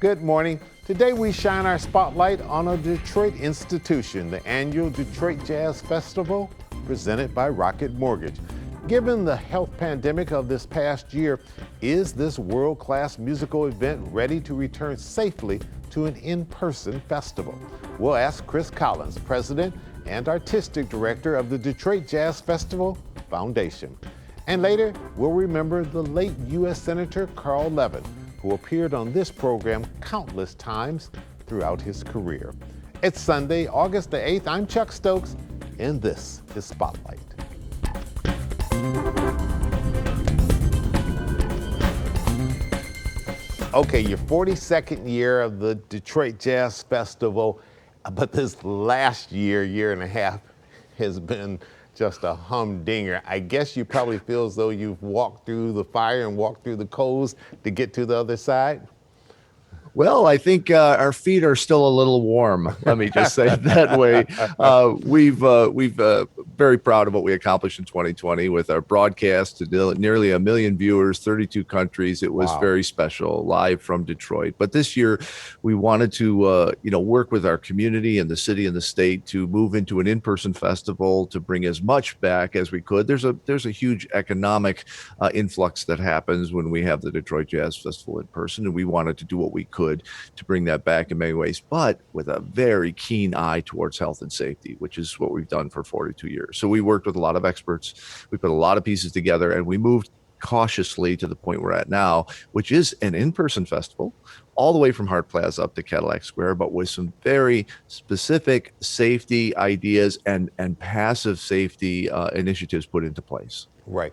Good morning. Today we shine our spotlight on a Detroit institution, the annual Detroit Jazz Festival, presented by Rocket Mortgage. Given the health pandemic of this past year, is this world-class musical event ready to return safely to an in-person festival? We'll ask Chris Collins, president and artistic director of the Detroit Jazz Festival Foundation. And later, we'll remember the late U.S. Senator Carl Levin, who appeared on this program countless times throughout his career. It's Sunday, August the 8th. I'm Chuck Stokes, and this is Spotlight. Okay, your 42nd year of the Detroit Jazz Festival, but this last year and a half, has been just a humdinger. I guess you probably feel as though you've walked through the fire and walked through the coals to get to the other side. Well, I think our feet are still a little warm. Let me just say it that way. We've very proud of what we accomplished in 2020 with our broadcast to nearly 1 million viewers, 32 countries. It was very special, live from Detroit. But this year, we wanted to work with our community and the city and the state to move into an in-person festival to bring as much back as we could. There's a huge economic influx that happens when we have the Detroit Jazz Festival in person, and we wanted to do what we could to bring that back in many ways, but with a very keen eye towards health and safety, which is what we've done for 42 years. So we worked with a lot of experts. We put a lot of pieces together, and we moved cautiously to the point we're at now, which is an in-person festival all the way from Hart Plaza up to Cadillac Square, but with some very specific safety ideas and passive safety initiatives put into place. Right.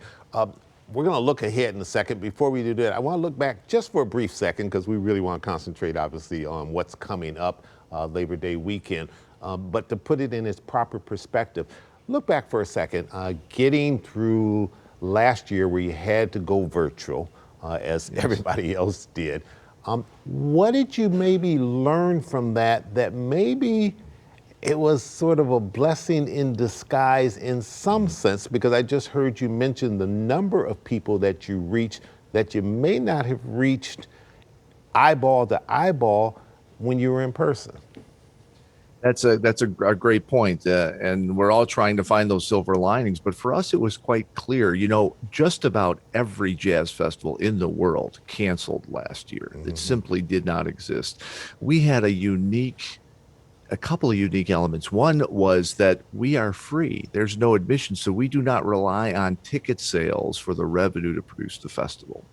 We're going to look ahead in a second. Before we do that, I want to look back just for a brief second, because we really want to concentrate, obviously, on what's coming up Labor Day weekend. But to put it in its proper perspective, look back for a second. Getting through last year where you had to go virtual, as everybody else did. What did you maybe learn from that maybe it was sort of a blessing in disguise in some sense, because I just heard you mention the number of people that you reached that you may not have reached eyeball to eyeball when you were in person? That's a great point. And we're all trying to find those silver linings. But for us, it was quite clear, just about every jazz festival in the world canceled last year. Mm-hmm. It simply did not exist. We had a couple of unique elements. One was that we are free. There's no admission, so we do not rely on ticket sales for the revenue to produce the festival.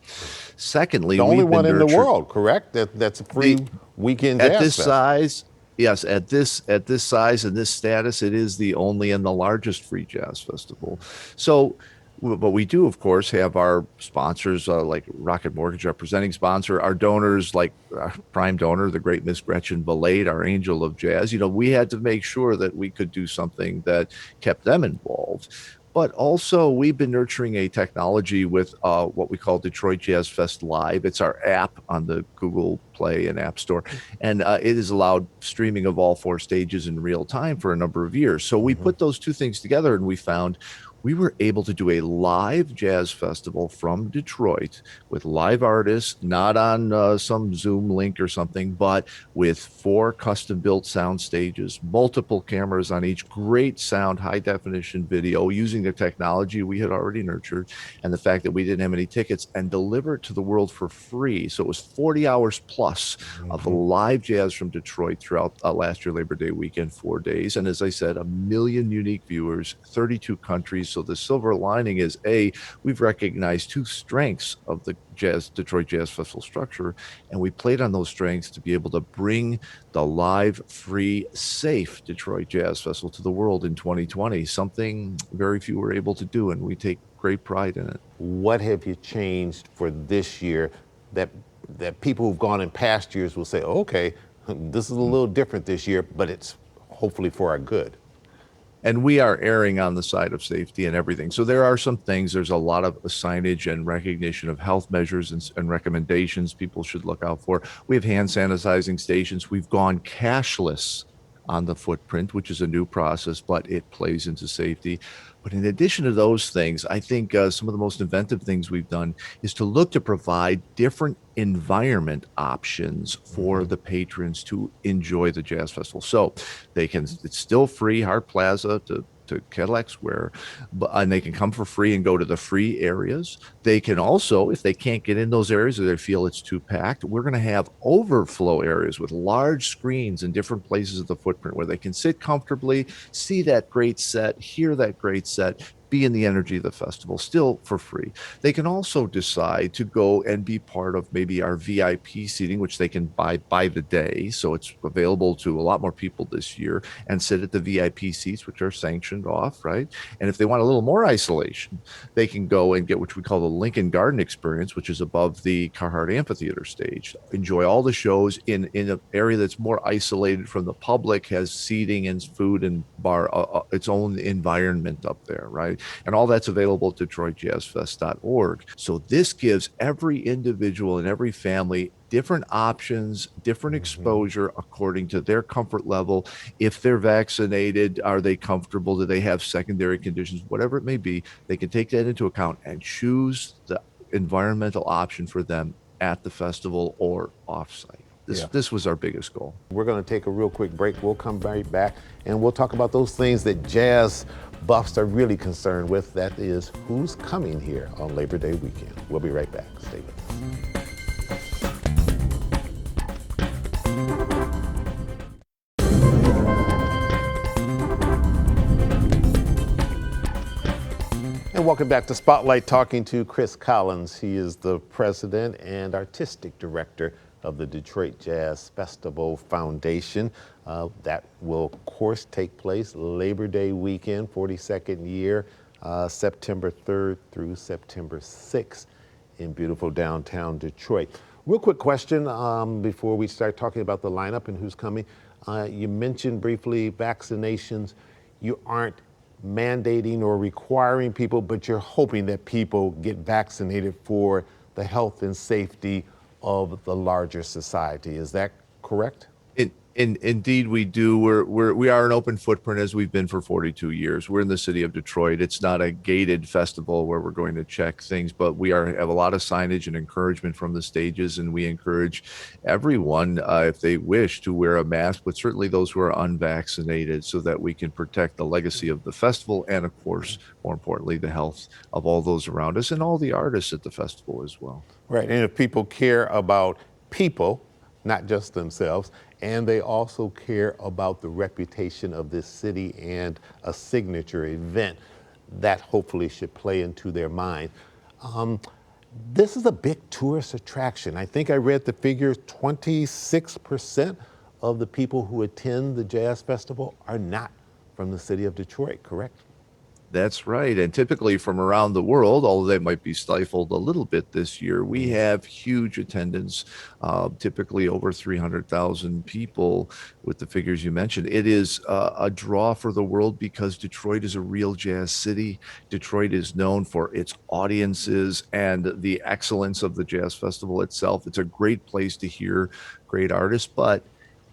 Secondly, the only one in the world, correct? That's a free weekend jazz at this festival. Size. Yes, at this size and this status, it is the only and the largest free jazz festival. So, but we do, of course, have our sponsors like Rocket Mortgage, our presenting sponsor, our donors like our prime donor, the great Miss Gretchen Valade, our angel of jazz. We had to make sure that we could do something that kept them involved. But also, we've been nurturing a technology with what we call Detroit Jazz Fest Live. It's our app on the Google Play and App Store. And it has allowed streaming of all 4 stages in real time for a number of years. So we put those two things together, and we found we were able to do a live jazz festival from Detroit with live artists, not on some Zoom link or something, but with 4 custom-built sound stages, multiple cameras on each, great sound, high-definition video, using the technology we had already nurtured, and the fact that we didn't have any tickets, and deliver it to the world for free. So it was 40 hours plus of live jazz from Detroit throughout last year Labor Day weekend, 4 days. And as I said, 1 million unique viewers, 32 countries. So the silver lining is, we've recognized 2 strengths of the Detroit Jazz Festival structure, and we played on those strengths to be able to bring the live, free, safe Detroit Jazz Festival to the world in 2020, something very few were able to do, and we take great pride in it. What have you changed for this year that people who've gone in past years will say, okay, this is a little different this year, but it's hopefully for our good? And we are erring on the side of safety and everything. So there are some things, there's a lot of signage and recognition of health measures and recommendations people should look out for. We have hand sanitizing stations. We've gone cashless on the footprint, which is a new process, but it plays into safety. But in addition to those things, I think some of the most inventive things we've done is to look to provide different environment options for the patrons to enjoy the Jazz Festival. So they can, it's still free, Hart Plaza to Cadillac Square, and they can come for free and go to the free areas. They can also, if they can't get in those areas or they feel it's too packed, we're going to have overflow areas with large screens in different places of the footprint where they can sit comfortably, see that great set, hear that great set, be in the energy of the festival, still for free. They can also decide to go and be part of maybe our VIP seating, which they can buy by the day. So it's available to a lot more people this year, and sit at the VIP seats, which are sanctioned off, right? And if they want a little more isolation, they can go and get what we call the Lincoln Garden experience, which is above the Carhartt Amphitheater stage. Enjoy all the shows in an area that's more isolated from the public, has seating and food and bar, its own environment up there, right? And all that's available at DetroitJazzFest.org. So this gives every individual and every family different options, different exposure according to their comfort level. If they're vaccinated, are they comfortable? Do they have secondary conditions? Whatever it may be, they can take that into account and choose the environmental option for them at the festival or offsite. This was our biggest goal. We're going to take a real quick break. We'll come right back and we'll talk about those things that jazz buffs are really concerned with. That is, who's coming here on Labor Day weekend. We'll be right back. Stay with us. And welcome back to Spotlight, talking to Chris Collins. He is the president and artistic director of the Detroit Jazz Festival Foundation. That will, of course, take place Labor Day weekend, 42nd year, September 3rd through September 6th in beautiful downtown Detroit. Real quick question before we start talking about the lineup and who's coming. You mentioned briefly vaccinations. You aren't mandating or requiring people, but you're hoping that people get vaccinated for the health and safety of the larger society. Is that correct? Indeed, we do. We are an open footprint, as we've been for 42 years. We're in the city of Detroit. It's not a gated festival where we're going to check things, but we have a lot of signage and encouragement from the stages, and we encourage everyone, if they wish, to wear a mask, but certainly those who are unvaccinated, so that we can protect the legacy of the festival and, of course, more importantly, the health of all those around us and all the artists at the festival as well. Right, and if people care about people, not just themselves, and they also care about the reputation of this city and a signature event, that hopefully should play into their mind. This is a big tourist attraction. I think I read the figure, 26% of the people who attend the Jazz Festival are not from the city of Detroit, correct? That's right. And typically from around the world, although they might be stifled a little bit this year, we have huge attendance, typically over 300,000 people with the figures you mentioned. It is a draw for the world because Detroit is a real jazz city. Detroit is known for its audiences and the excellence of the Jazz Festival itself. It's a great place to hear great artists, but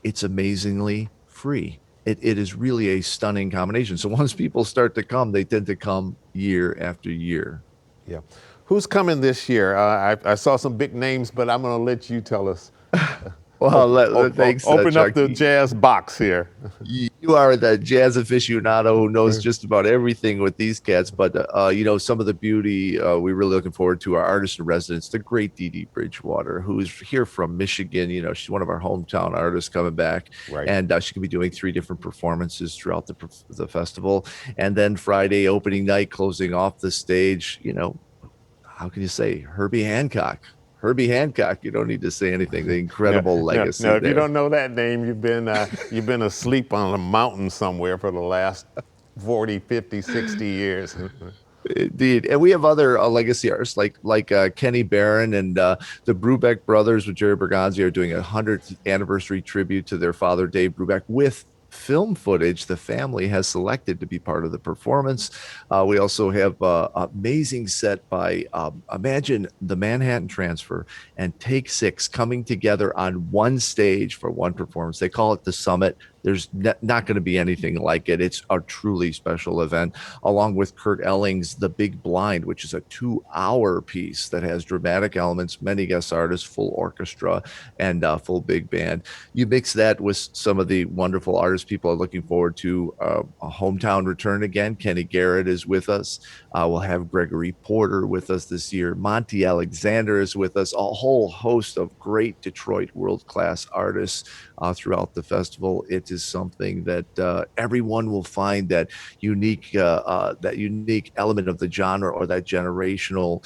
it's amazingly free. It is really a stunning combination. So once people start to come, they tend to come year after year. Yeah. Who's coming this year? I saw some big names, but I'm going to let you tell us. Well, thanks. Open up the jazz box here. You are the jazz aficionado who knows just about everything with these cats. But, some of the beauty we're really looking forward to, our artist in residence, the great Dee Dee Bridgewater, who's here from Michigan. She's one of our hometown artists coming back. Right. And she can be doing 3 different performances throughout the festival. And then Friday, opening night, closing off the stage, how can you say, Herbie Hancock? Herbie Hancock, you don't need to say anything. The incredible legacy. No, if you don't know that name, you've been asleep on a mountain somewhere for the last 40, 50, 60 years. Indeed. And we have other legacy artists like Kenny Barron and the Brubeck brothers with Jerry Bergonzi are doing a 100th anniversary tribute to their father, Dave Brubeck, with film footage the family has selected to be part of the performance. We also have an amazing set by imagine the Manhattan Transfer and Take 6 coming together on one stage for one performance. They call it the Summit. There's not going to be anything like it. It's a truly special event, along with Kurt Elling's The Big Blind, which is a 2-hour piece that has dramatic elements, many guest artists, full orchestra, and full big band. You mix that with some of the wonderful artists people are looking forward to. A hometown return again. Kenny Garrett is with us. We'll have Gregory Porter with us this year. Monty Alexander is with us. A whole host of great Detroit world-class artists throughout the festival. It is something that everyone will find that unique element of the genre or that generational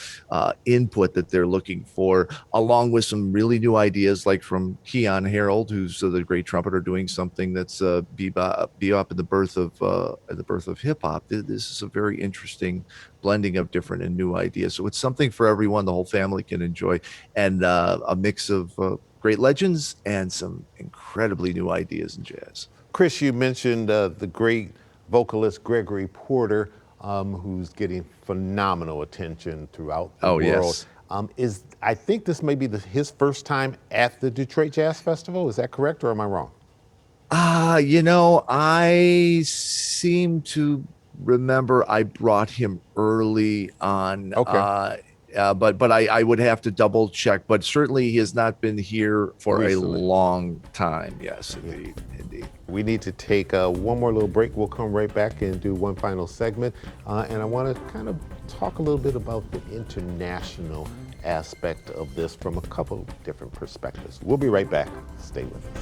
input that they're looking for, along with some really new ideas, like from Keon Harold, who's the great trumpeter, doing something that's bebop in the birth of hip hop. This is a very interesting blending of different and new ideas. So it's something for everyone. The whole family can enjoy, and a mix of great legends and some incredibly new ideas in jazz. Chris, you mentioned the great vocalist Gregory Porter, who's getting phenomenal attention throughout the world. Yes. I think this may be his first time at the Detroit Jazz Festival. Is that correct, or am I wrong? I seem to remember I brought him early on. Okay. But I would have to double check. But certainly he has not been here for Recently. a long time. Yes, indeed. We need to take one more little break. We'll come right back and do one final segment. And I want to kind of talk a little bit about the international aspect of this from a couple different perspectives. We'll be right back. Stay with us.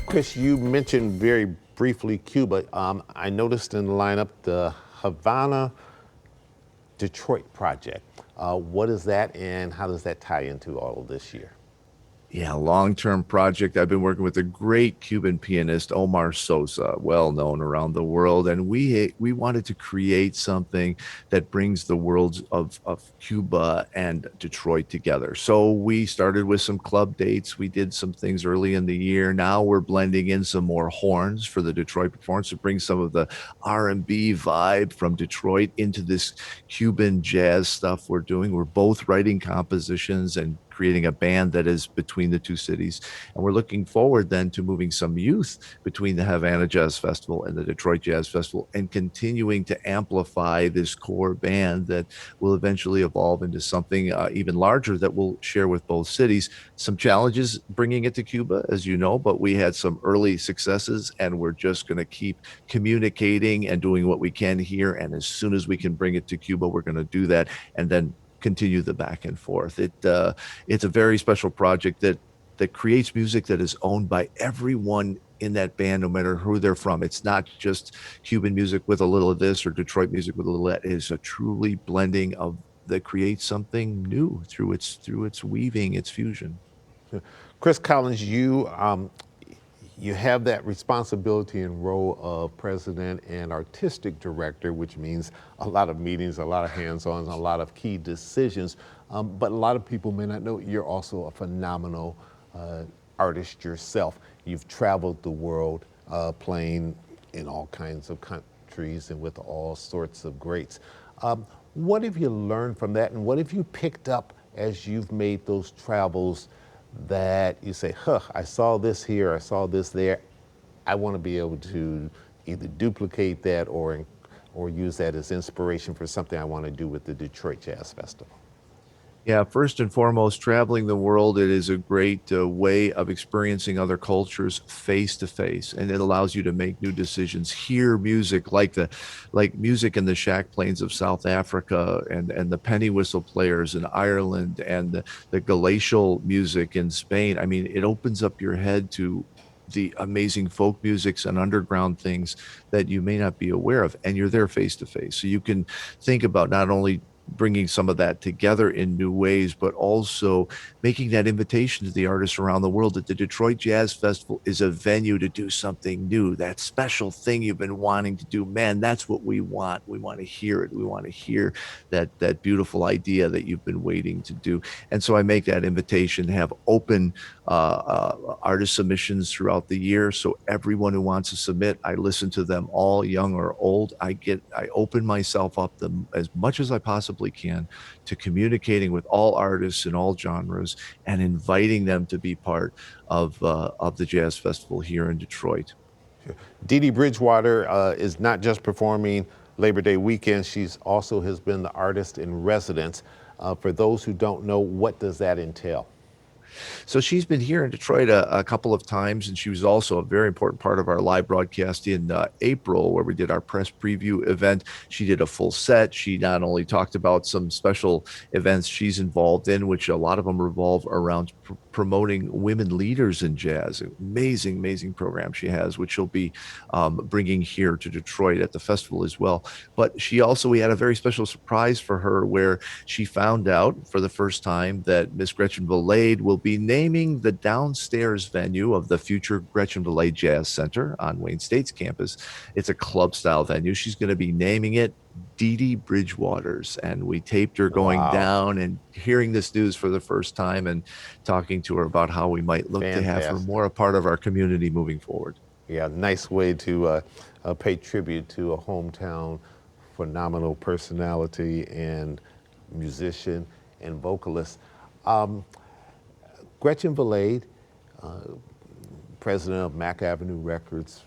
Chris, you mentioned very briefly Cuba. I noticed in the lineup the Havana Detroit project. What is that, and how does that tie into all of this year? Yeah, long-term project. I've been working with a great Cuban pianist, Omar Sosa, well known around the world, and we wanted to create something that brings the worlds of Cuba and Detroit together. So we started with some club dates. We did some things early in the year. Now we're blending in some more horns for the Detroit performance to bring some of the R&B vibe from Detroit into this Cuban jazz stuff we're doing. We're both writing compositions and creating a band that is between the two cities. And we're looking forward then to moving some youth between the Havana Jazz Festival and the Detroit Jazz Festival, and continuing to amplify this core band that will eventually evolve into something even larger that we'll share with both cities. Some challenges bringing it to Cuba, as you know, but we had some early successes, and we're just going to keep communicating and doing what we can here. And as soon as we can bring it to Cuba, we're going to do that, and then continue the back and forth. It's a very special project that creates music that is owned by everyone in that band, no matter who they're from. It's not just Cuban music with a little of this or Detroit music with a little of that. It is a truly blending of that creates something new through its weaving, its fusion. Chris Collins, you have that responsibility and role of president and artistic director, which means a lot of meetings, a lot of hands-on, a lot of key decisions. But a lot of people may not know you're also a phenomenal artist yourself. You've traveled the world playing in all kinds of countries and with all sorts of greats. What have you learned from that, and what have you picked up as you've made those travels that you say, I saw this here, I saw this there. I want to be able to either duplicate that or use that as inspiration for something I want to do with the Detroit Jazz Festival? Yeah, first and foremost, traveling the world, it is a great way of experiencing other cultures face to face, and it allows you to make new decisions, hear music like music in the shack plains of South Africa, and the penny whistle players in Ireland, and the glacial music in Spain. I mean, it opens up your head to the amazing folk musics and underground things that you may not be aware of, and you're there face to face. So you can think about not only bringing some of that together in new ways, but also making that invitation to the artists around the world that the Detroit Jazz Festival is a venue to do something new, that special thing you've been wanting to do. Man, that's what we want. We want to hear it. We want to hear that beautiful idea that you've been waiting to do. And so I make that invitation to have open artist submissions throughout the year. So everyone who wants to submit, I listen to them all, young or old. I open myself up as much as I possibly can to communicating with all artists in all genres and inviting them to be part of the Jazz Festival here in Detroit. Dee Dee Bridgewater is not just performing Labor Day weekend, she's also has been the artist in residence. For those who don't know, what does that entail? So she's been here in Detroit a couple of times, and she was also a very important part of our live broadcast in April, where we did our press preview event. She did a full set. She not only talked about some special events she's involved in, which a lot of them revolve around promoting women leaders in jazz. Amazing, amazing program she has, which she'll be bringing here to Detroit at the festival as well. But we had a very special surprise for her where she found out for the first time that Miss Gretchen Valade will be naming the downstairs venue of the future Gretchen Valade Jazz Center on Wayne State's campus. It's a club style venue. She's going to be naming it Dee Dee Bridgewater's, and we taped her going down and hearing this news for the first time and talking to her about how we might look to have her more a part of our community moving forward. Yeah, nice way to pay tribute to a hometown phenomenal personality and musician and vocalist. Gretchen Valade, president of Mack Avenue Records,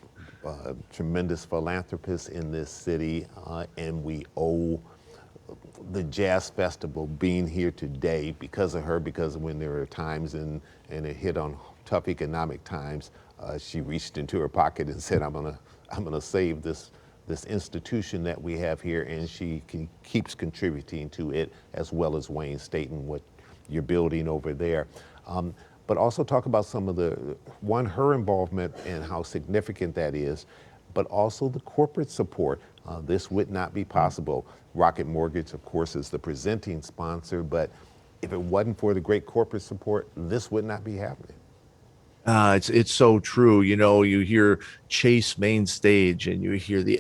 tremendous philanthropist in this city, and we owe the Jazz Festival being here today because of her, because when there were times and it hit on tough economic times, she reached into her pocket and said, I'm gonna save this institution that we have here, and she keeps contributing to it, as well as Wayne State and what you're building over there. But also talk about some of her involvement and how significant that is, but also the corporate support. This would not be possible. Rocket Mortgage, of course, is the presenting sponsor, but if it wasn't for the great corporate support, this would not be happening. It's so true. You know, you hear Chase Main Stage, and you hear the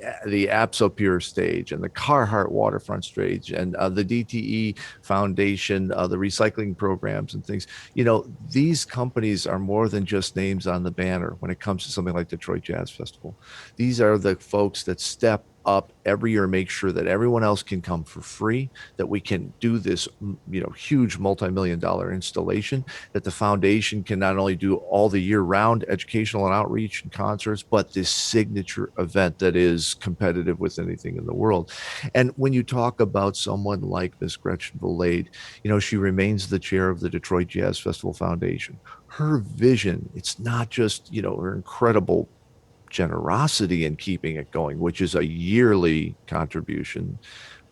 Apsopure stage, and the Carhartt Waterfront stage, and the DTE Foundation, the recycling programs and things. You know, these companies are more than just names on the banner when it comes to something like Detroit Jazz Festival. These are the folks that step up every year, make sure that everyone else can come for free, that we can do this, you know, huge multi-million-dollar installation, that the foundation can not only do all the year-round educational and outreach and concerts, but this signature event that is competitive with anything in the world. And when you talk about someone like Miss Gretchen Valade, you know, she remains the chair of the Detroit Jazz Festival Foundation. Her vision, it's not just, you know, her incredible generosity in keeping it going, which is a yearly contribution,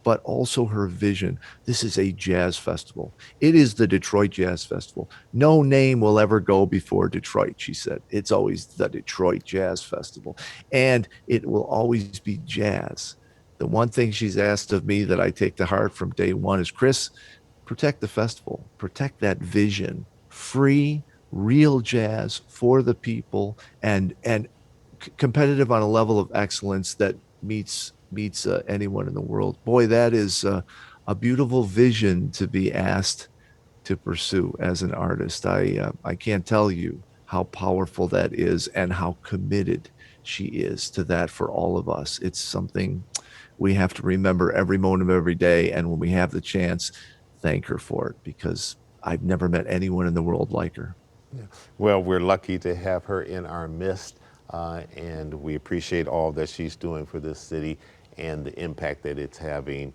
but also her vision. This is a jazz festival. It is the Detroit Jazz Festival. No name will ever go before Detroit, she said. It's always the Detroit Jazz Festival, and it will always be jazz. The one thing she's asked of me that I take to heart from day one is, Chris, protect the festival, protect that vision, free, real jazz for the people, and competitive on a level of excellence that meets anyone in the world. Boy, that is a beautiful vision to be asked to pursue as an artist. I can't tell you how powerful that is and how committed she is to that for all of us. It's something we have to remember every moment of every day, and when we have the chance, thank her for it, because I've never met anyone in the world like her. Yeah. Well, we're lucky to have her in our midst. And we appreciate all that she's doing for this city and the impact that it's having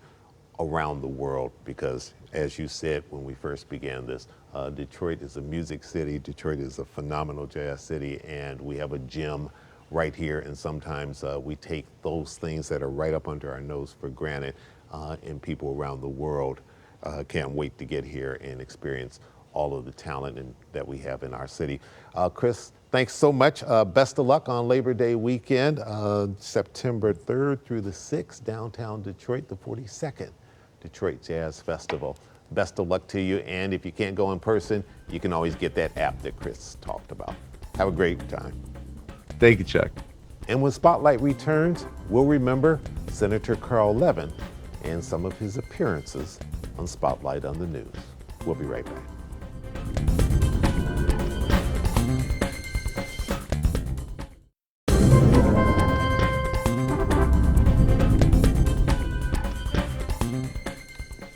around the world, because as you said when we first began this, Detroit is a music city, Detroit is a phenomenal jazz city, and we have a gem right here, and sometimes we take those things that are right up under our nose for granted, and people around the world can't wait to get here and experience all of the talent that we have in our city. Chris, thanks so much. Best of luck on Labor Day weekend, September 3rd through the 6th, downtown Detroit, the 42nd Detroit Jazz Festival. Best of luck to you, and if you can't go in person, you can always get that app that Chris talked about. Have a great time. Thank you, Chuck. And when Spotlight returns, we'll remember Senator Carl Levin and some of his appearances on Spotlight on the News. We'll be right back.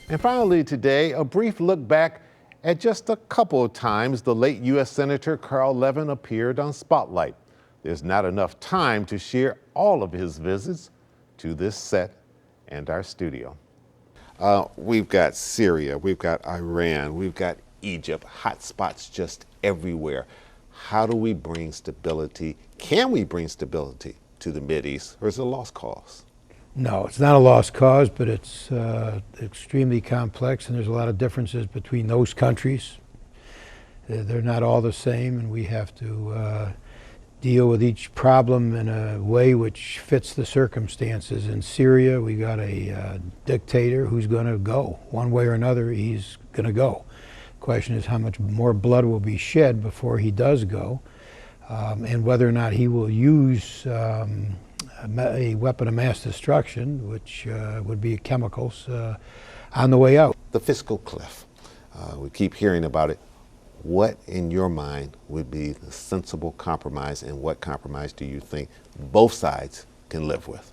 And finally today, a brief look back at just a couple of times the late U.S. Senator Carl Levin appeared on Spotlight. There's not enough time to share all of his visits to this set and our studio. We've got Syria, we've got Iran, we've got Egypt, hot spots just everywhere. How do we bring stability? Can we bring stability to the Mideast, or is it a lost cause? No, it's not a lost cause, but it's extremely complex, and there's a lot of differences between those countries. They're not all the same, and we have to deal with each problem in a way which fits the circumstances. In Syria, we got a dictator who's going to go. One way or another, he's going to go. The question is how much more blood will be shed before he does go, and whether or not he will use a weapon of mass destruction, which would be chemicals, on the way out. The fiscal cliff. We keep hearing about it. What, in your mind, would be the sensible compromise, and what compromise do you think both sides can live with?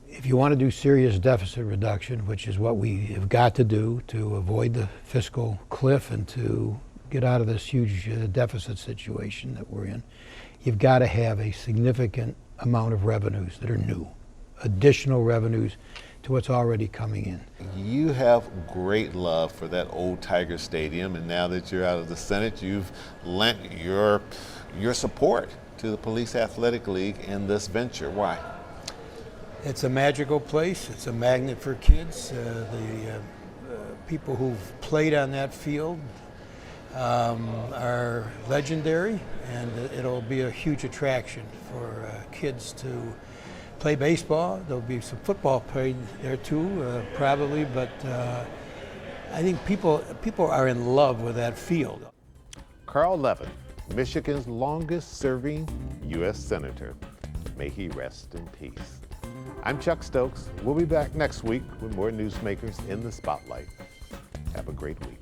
If you want to do serious deficit reduction, which is what we have got to do to avoid the fiscal cliff and to get out of this huge deficit situation that we're in, you've got to have a significant amount of revenues that are new, additional revenues to what's already coming in. You have great love for that old Tiger Stadium, and now that you're out of the Senate, you've lent your support to the Police Athletic League in this venture. Why? It's a magical place. It's a magnet for kids. The people who've played on that field are legendary, and it'll be a huge attraction for kids to play baseball. There'll be some football played there too, probably, but I think people are in love with that field. Carl Levin, Michigan's longest serving U.S. Senator. May he rest in peace. I'm Chuck Stokes. We'll be back next week with more newsmakers in the spotlight. Have a great week.